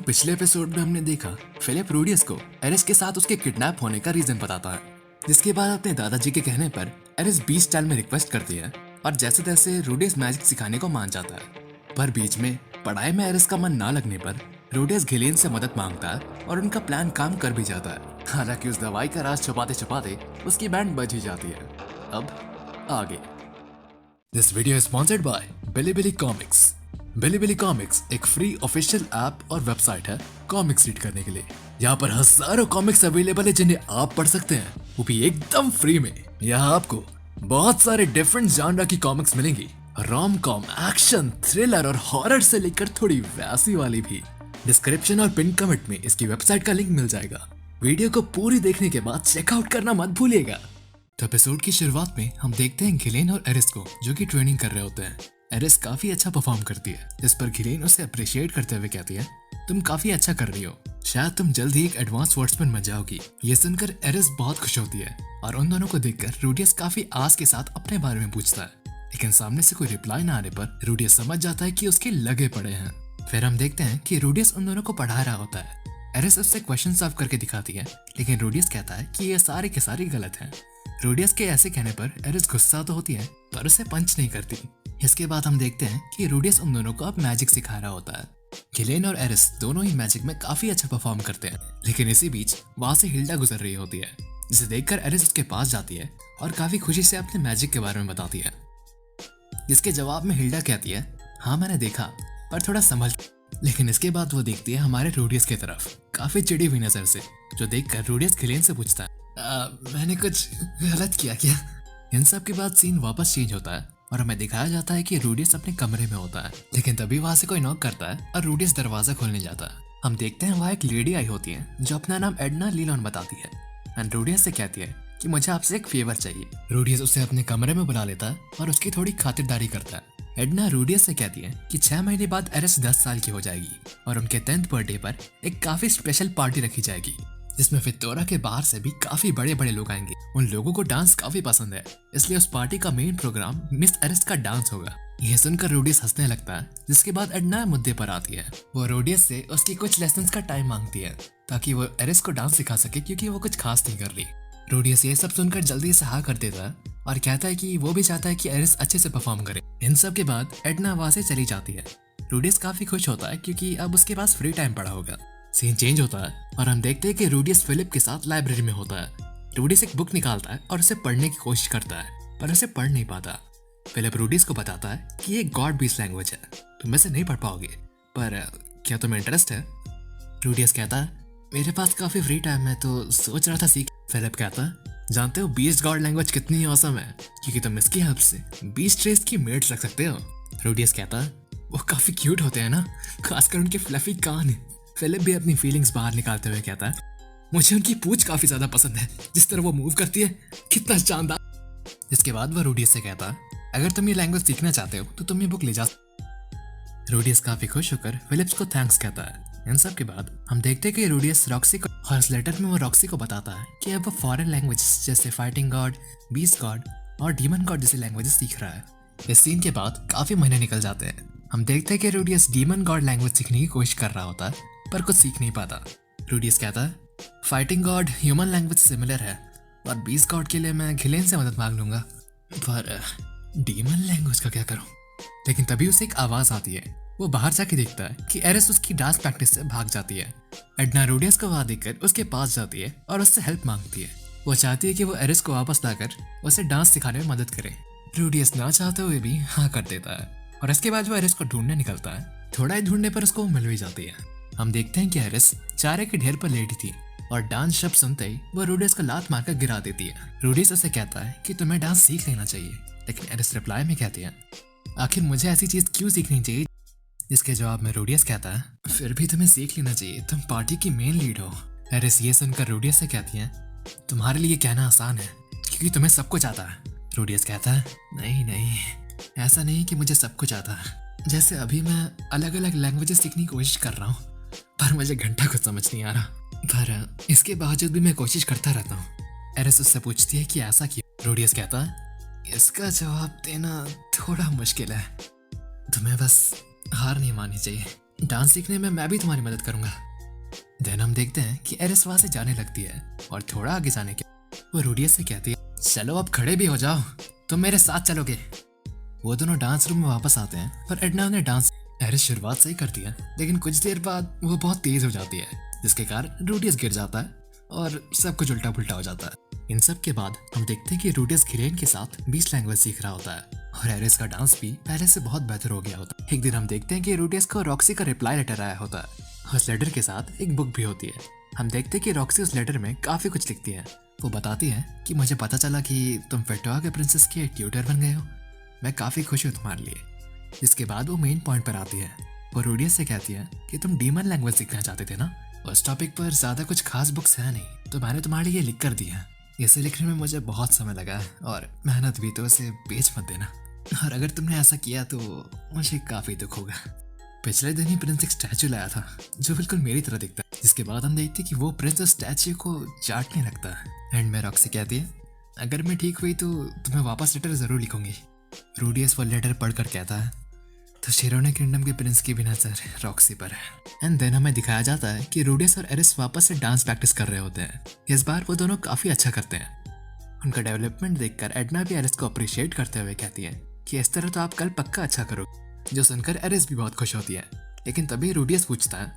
पिछले एपिसोड में हमने देखा फिलिप रूडियस को एरिस के साथ उसके किडनैप होने का रीजन बताता है, जिसके बाद अपने दादाजी के कहने पर एरिस बीच स्टाइल में रिक्वेस्ट करती है और जैसे तैसे रूडियस मैजिक सिखाने को मान जाता है। पर बीच में पढ़ाई में एरिस का मन ना लगने पर रूडियस गिलेन से मदद मांगता है और उनका प्लान काम कर भी जाता है। हालांकि उस दवाई का राज छुपाते छुपाते उसकी बैंड बज ही जाती है। अब आगे। This video sponsored by Bilibili comics. Bilibili comics एक फ्री ऑफिशियल ऐप और वेबसाइट है कॉमिक्स रीड करने के लिए। यहाँ पर हजारों कॉमिक्स अवेलेबल है जिन्हें आप पढ़ सकते हैं, वो भी एकदम फ्री में। यहाँ आपको बहुत सारे डिफरेंट जॉनर की कॉमिक्स मिलेंगी, रोम कॉम, एक्शन, थ्रिलर और हॉरर से लेकर थोड़ी वैसी वाली भी। डिस्क्रिप्शन और पिन कमेंट में इसकी वेबसाइट का लिंक मिल जाएगा। वीडियो को पूरी देखने के बाद चेकआउट करना मत भूलिएगा। तो एपिसोड की शुरुआत में हम देखते हैं गिलेन और एरिस को जो कि ट्रेनिंग कर रहे होते हैं। एरिस काफी अच्छा परफॉर्म करती है, जिस पर गिलेन उसे अप्रिशिएट करते हुए कहती है, तुम काफी अच्छा कर रही हो, शायद तुम जल्द ही एक एडवांस वर्ड्समैन बन जाओगी। ये सुनकर एरिस बहुत खुश होती है और उन दोनों को देखकर रूडियस काफी आस के साथ अपने बारे में पूछता है, लेकिन सामने से कोई रिप्लाई न आने पर रूडियस समझ जाता है कि उसके लगे पड़े हैं। फिर हम देखते हैं कि रूडियस उन दोनों को पढ़ा रहा होता है। एरिस उससे क्वेश्चन सॉल्व करके दिखाती है, लेकिन रूडियस कहता है कि ये सारे के सारे गलत हैं। रूडियस के ऐसे कहने पर एरिस गुस्सा तो होती है पर उसे पंच नहीं करती। इसके बाद हम देखते हैं कि रूडियस उन दोनों को अब मैजिक सिखा रहा होता है। गिलेन और एरिस दोनों ही मैजिक में काफी अच्छा परफॉर्म करते हैं, लेकिन इसी बीच वहां से हिल्डा गुजर रही होती है, जिसे देखकर एरिस उसके पास जाती है और काफी खुशी से अपने मैजिक के बारे में बताती है। जिसके जवाब में हिल्डा कहती है, हाँ मैंने देखा, पर थोड़ा संभल। लेकिन इसके बाद वो देखती है हमारे रूडियस की तरफ काफी चिड़ी हुई नजर से, जो देखकर रूडियस गिलेन से पूछता है, मैंने कुछ गलत किया क्या? इन सब के बाद सीन वापस चेंज होता है और हमें दिखाया जाता है कि रूडियस अपने कमरे में होता है, लेकिन तभी वहां से कोई नॉक करता है और रूडियस दरवाजा खोलने जाता है। हम देखते हैं वहाँ एक लेडी आई होती है जो अपना नाम एडना लीलॉन बताती है एंड रूडियस से कहती है कि मुझे आपसे एक फेवर चाहिए। रूडियस उसे अपने कमरे में बुला लेता है और उसकी थोड़ी खातिरदारी करता है। एडना रूडियस से कहती है कि 6 महीने बाद एरिस 10 साल की हो जाएगी और उनके 10th बर्थडे पर एक काफी स्पेशल पार्टी रखी जाएगी, जिसमें विक्टोरिया के बाहर से भी काफी बड़े बड़े लोग आएंगे। उन लोगों को डांस काफी पसंद है, इसलिए उस पार्टी का मेन प्रोग्राम मिस एरिस का डांस होगा। यह सुनकर रूडियस हंसने लगता है, जिसके बाद एडना मुद्दे पर आती है। वो रूडियस से उसकी कुछ लेसन्स का टाइम मांगती है ताकि वो एरिस को डांस सिखा सके, क्योंकि वो कुछ खास नहीं कर रही। रूडियस ये सब सुनकर जल्दी से हाँ कर देता है और कहता है कि वो भी चाहता है कि एरिस अच्छे से परफॉर्म करे। इन सब के बाद एडना वहां से चली जाती है। रूडियस काफी खुश होता है क्योंकि अब उसके पास फ्री टाइम पड़ा होगा। सीन चेंज होता है और हम देखते हैं कि रूडियस फिलिप के साथ लाइब्रेरी में होता है। रूडियस एक बुक निकालता है और उसे पढ़ने की कोशिश करता है, पर उसे पढ़ नहीं पाता। फिलिप रूडियस को बताता है कि ये गॉड बीस लैंग्वेज है, तुम इसे नहीं पढ़ पाओगे, पर क्या तुम्हें इंटरेस्ट है? रूडियस कहता है, मेरे पास काफी फ्री टाइम है तो सोच रहा था सीख। फिलिप कहता है, जानते हो बीस्ट गॉड लैंग्वेज कितनी औसम है, क्योंकि तुम इसकी हेल्प से बीस्ट ट्रेस की मेट्स रख सकते हो। रूडियस कहता है, वो काफी क्यूट होते हैं ना, खासकर उनके फ्लफी कान। फिलिप भी अपनी फीलिंग्स बाहर निकालते हुए कहता है, मुझे उनकी पूंछ काफी ज्यादा पसंद है, जिस तरह वो मूव करती है, कितना शानदार। इसके बाद वह रूडियस से कहता है, अगर तुम ये लैंग्वेज सीखना चाहते हो तो तुम ये बुक ले जा। रूडियस काफी खुश होकर फिलिप्स को थैंक्स कहता है। इन सब के बाद हम देखते हैं कि रूडियस रॉक्सी को, और इस लेटर में वो रॉक्सी को बताता है कि अब वो फॉरेन लैंग्वेजेस जैसे फाइटिंग गॉड, बीस्ट गॉड और डीमन गॉड जैसे लैंग्वेजेस सीख रहा है। इस सीन के बाद काफी महीने निकल जाते हैं। हम देखते हैं कि रूडियस डीमन गॉड लैंग्वेज सीखने की कोशिश कर रहा होता है, पर कुछ सीख नहीं पाता। रूडियस कहता है, fighting God human language similar है और बीस्ट गॉड के लिए मैं गिलेन से मदद मांग लूंगा, पर डीमन लैंग्वेज का क्या करूं? लेकिन तभी उसे एक आवाज आती है। वो बाहर जाके देखता है कि एरिस उसकी डांस प्रैक्टिस से भाग जाती है। एडना रूडियस को वहां देखकर उसके पास जाती है और उससे हेल्प मांगती है। वो चाहती है कि वो एरिस को वापस लाकर उसे डांस सिखाने में मदद करे। रूडियस ना चाहते हुए भी हाँ कर देता है और इसके बाद वो एरिस को ढूंढने निकलता है। थोड़ा ही ढूंढने पर उसको मिल भी जाती है। हम देखते हैं कि एरिस चारे के ढेर पर लेटी थी और डांस शब्द सुनते ही वो रूडियस को लात मारकर गिरा देती है। रूडियस उसे कहता है कि तुम्हें डांस सीख लेना चाहिए, लेकिन एरिस रिप्लाई में कहती है, आखिर मुझे ऐसी चीज क्यों सीखनी चाहिए? इसके जवाब में रूडियस कहता है, फिर भी तुम्हें सीख लेना चाहिए, तुम पार्टी की मेन लीड हो। एरिस ये सुनकर रूडियस से कहती है, तुम्हारे लिए कहना आसान है क्योंकि तुम्हें सब कुछ आता है। रूडियस कहता है, नहीं नहीं, ऐसा नहीं कि मुझे सब कुछ आता है। जैसे अभी मैं अलग अलग लैंग्वेजेस सीखने की कोशिश कर रहा हूँ, पर मुझे घंटा कुछ समझ नहीं आ रहा, पर इसके बावजूद भी मैं कोशिश करता रहता हूँ। एरिस उससे पूछती है कि ऐसा क्यों? रूडियस कहता है, इसका जवाब देना थोड़ा मुश्किल है, तुम्हें बस हार नहीं माननी चाहिए। डांस सीखने में मैं भी तुम्हारी मदद करूंगा। देन हम देखते हैं कि एरिस वहां से जाने लगती है और थोड़ा आगे जाने के वो रूडियस से कहती है, चलो अब खड़े भी हो जाओ, तुम मेरे साथ चलोगे। वो दोनों डांस रूम में वापस आते हैं पर एडना ने डांस एरिस शुरुआत सही करती है, लेकिन कुछ देर बाद वो बहुत तेज हो जाती है जिसके कारण रूडियस गिर जाता है और सब कुछ उल्टा पुल्टा हो जाता है। इन सब के बाद हम देखते हैं कि रूडियस गिलेन के साथ 20 लैंग्वेज सीख रहा होता है और एरिस का डांस भी पहले से बहुत बेहतर हो गया होता है। एक दिन हम देखते हैं कि रूडियस को रॉक्सी का रिप्लाई लेटर आया होता है। उस लेटर के साथ एक बुक भी होती है। हम देखते हैं कि रॉक्सी उस लेटर में काफी कुछ लिखती है। वो बताती है कि मुझे पता चला कि तुम फेटोआ के प्रिंसेस के ट्यूटर बन गए हो, मैं काफी खुश हूँ तुम्हारे लिए। इसके बाद वो मेन पॉइंट पर आती है। वो रूडियस से कहती है कि तुम डीमन लैंग्वेज सीखना चाहते थे ना, उस टॉपिक पर ज्यादा कुछ खास बुक्स है नहीं, तो मैंने तुम्हारे लिए लिख कर दिया। इसे लिखने में मुझे बहुत समय लगा है और मेहनत भी, तो इसे बेच मत देना, और अगर तुमने ऐसा किया तो मुझे काफी दुख होगा। पिछले दिन ही प्रिंस एक स्टैचू लाया था जो बिल्कुल मेरी तरह दिखता है। जिसके बाद हम देखते कि वो प्रिंस उस स्टैचू को चाटने लगता है। एंड में रॉक्सी कहती है, अगर मैं ठीक हुई तो तुम्हें वापस लेटर जरूर लिखूंगी। रूडियस वो लेटर पढ़कर कहता है, तो शेरोने किंगडम के प्रिंस की भी नजर रॉक्सी पर है। एंड देन हमें दिखाया जाता है कि रूडियस और एरिस वापस से डांस प्रैक्टिस कर रहे होते हैं। इस बार वो दोनों काफी अच्छा करते हैं। उनका डेवलपमेंट देखकर एडना भी एरिस को अप्रिशिएट करते हुए कहती है कि इस तरह तो आप कल पक्का अच्छा करोगे, जो सुनकर एरिस भी बहुत खुश होती है। लेकिन तभी रूडियस पूछता है,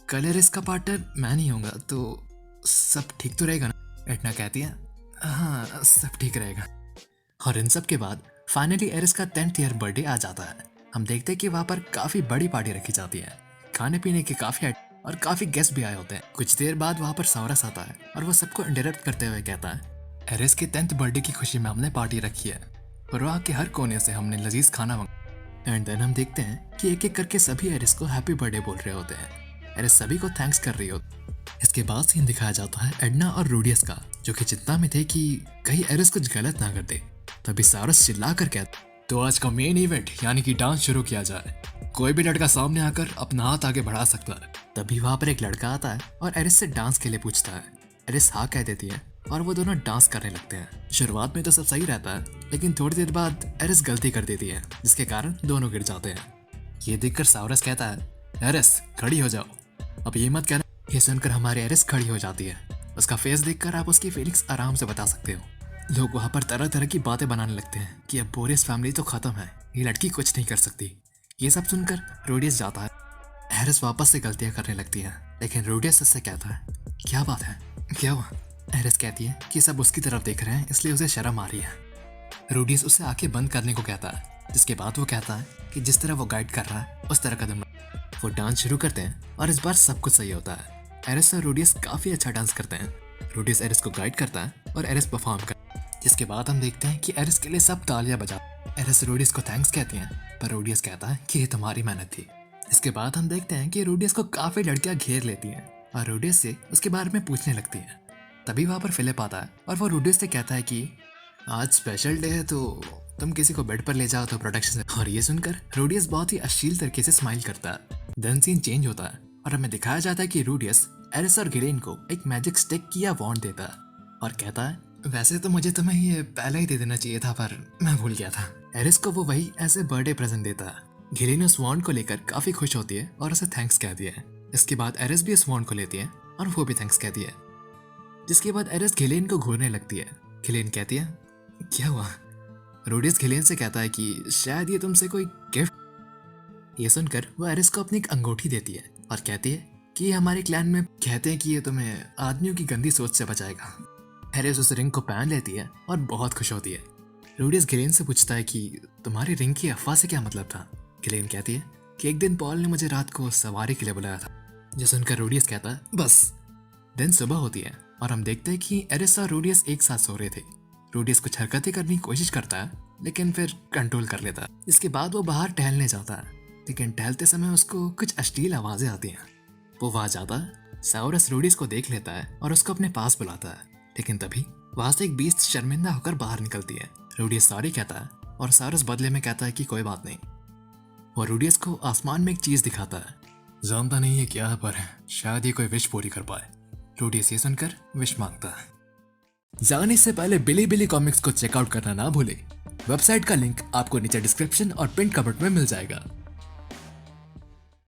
कल एरिस का पार्टनर मैं नहीं होऊंगा तो सब ठीक तो रहेगा ना? एडना कहती है, हाँ सब ठीक रहेगा। और इन सब के बाद फाइनली एरिस का 10th ईयर बर्थडे आ जाता है। हम देखते हैं कि वहाँ पर काफी बड़ी पार्टी रखी जाती है, खाने पीने के काफी और काफी गेस्ट भी आए होते हैं। कुछ देर बाद वहाँ पर सावरस आता है और वो सबको इंटरप्ट करते हुए कहता है, एरिस के 10th बर्थडे की खुशी में हमने पार्टी रखी है और वहाँ के हर कोने से हमने लजीज खाना मंगाया। एंड देन हम देखते हैं कि एक एक करके सभी एरिस को हैप्पी बर्थडे बोल रहे होते हैं। एरिस सभी को थैंक्स कर रही होती। इसके बाद सीन दिखाया जाता है एडना और रूडियस का, जो कि चिंता में थे कि कहीं एरिस कुछ गलत ना कर दे। तभी सावरस चिल्ला कर कहता, तो आज का मेन इवेंट यानी कि डांस शुरू किया जाए। कोई भी लड़का सामने आकर अपना हाथ आगे बढ़ा सकता है। तभी वहाँ पर एक लड़का आता है और एरिस से डांस के लिए पूछता है। एरिस हाँ कह देती है और वो दोनों डांस करने लगते हैं। शुरुआत में तो सब सही रहता है, लेकिन थोड़ी देर बाद एरिस गलती कर देती है जिसके कारण दोनों गिर जाते हैं। ये देखकर सावरस कहता है, एरिस खड़ी हो जाओ। अब ये मत कहना। ये सुनकर हमारी एरिस खड़ी हो जाती है। उसका फेस देखकर आप उसकी फीलिंग्स आराम से बता सकते हो। लोग वहाँ पर तरह तरह की बातें बनाने लगते हैं कि अब बोरियस फैमिली तो खत्म है, ये लड़की कुछ नहीं कर सकती। ये सब सुनकर रूडियस जाता है। एरिस वापस से गलतियां करने लगती है, लेकिन रूडियस उससे कहता है, क्या बात है, क्या हुआ? एरिस कहती है कि सब उसकी तरफ देख रहे हैं इसलिए उसे शर्म आ रही है। रूडियस उसे आंखें बंद करने को कहता है, जिसके बाद वो कहता है कि जिस तरह वो गाइड कर रहा है उस तरह कदम। वो डांस शुरू करते हैं और इस बार सब कुछ सही होता है। एरिस और रूडियस काफी अच्छा डांस करते हैं। रूडियस एरिस को गाइड करता है और एरिस परफॉर्म करता है, जिसके बाद हम देखते हैं कि एरिस के लिए सब तालियां बजा। एरिस रूडियस को थैंक्स कहती हैं, पर रूडियस कहता है कि ये तुम्हारी मेहनत थी। इसके बाद हम देखते हैं कि रूडियस को काफी लड़कियां घेर लेती हैं और रूडियस से उसके बारे में पूछने लगती हैं। तभी वहाँ पर फिलिप आता है और वो रूडियस से कहता है कि आज स्पेशल डे है तो तुम किसी को बेड पर ले जाओ तो प्रोटेक्शन से। और ये सुनकर रूडियस बहुत ही अश्लील तरीके से स्माइल करता है। देन सीन चेंज होता है और हमें दिखाया जाता है कि रूडियस एरिस और गिलेन को एक मैजिक स्टिक या वॉन्ड देता है और कहता है, वैसे तो मुझे तुम्हें ये पहले ही दे देना चाहिए था पर मैं भूल गया था। एरिस को वो वही एज ए बर्थडे प्रेजेंट देता है। गिलेन उस वॉन्ड को लेकर काफी खुश होती है और उसे थैंक्स कहती है। इसके बाद एरिस भी उस वॉन्ड को लेती है और वो भी थैंक्स कहती है। जिसके बाद एरिस गिलेन को घूरने लगती है। गिलेन कहती है, क्या हुआ? रूडियस गिलेन से कहता है कि शायद ये तुमसे कोई गिफ्ट। ये सुनकर वो एरिस को अपनी एक अंगूठी देती है और कहती है कि ये हमारे क्लैन में कहते हैं कि ये तुम्हें आदमियों की गंदी सोच से बचाएगा। एरिस उस रिंग को पहन लेती है और बहुत खुश होती है। रूडियस गिलेन से पूछता है कि तुम्हारी रिंग की अफवाह से क्या मतलब था? गिलेन कहती है कि एक दिन पॉल ने मुझे रात को सवारी के लिए बुलाया था। जो सुनकर रूडियस कहता है, बस। दिन सुबह होती है और हम देखते हैं कि एरिस और रूडियस एक साथ सो रहे थे। रूडियस कुछ हरकतें करने की कोशिश करता है लेकिन फिर कंट्रोल कर लेता है। इसके बाद वो बाहर टहलने जाता है, लेकिन टहलते समय उसको कुछ अश्लील आवाजें आती हैं। वो वहां जाता है, सावरस रूडियस को देख लेता है और उसको अपने पास बुलाता है। लेकिन तभी वहां से एक बीस्ट शर्मिंदा होकर बाहर निकलती है। रूडियस सॉरी कहता है और सावरस बदले में कहता है कि कोई बात नहीं। वो रूडियस को आसमान में एक चीज दिखाता है। जानता नहीं है क्या है पर शायद ये कोई विश पूरी कर पाए। रूडियस ये सुनकर विश मांगता है। जाने से पहले बिली कॉमिक्स को चेकआउट करना ना भूले। वेबसाइट का लिंक आपको नीचे डिस्क्रिप्शन और पिन कमेंट में मिल जाएगा।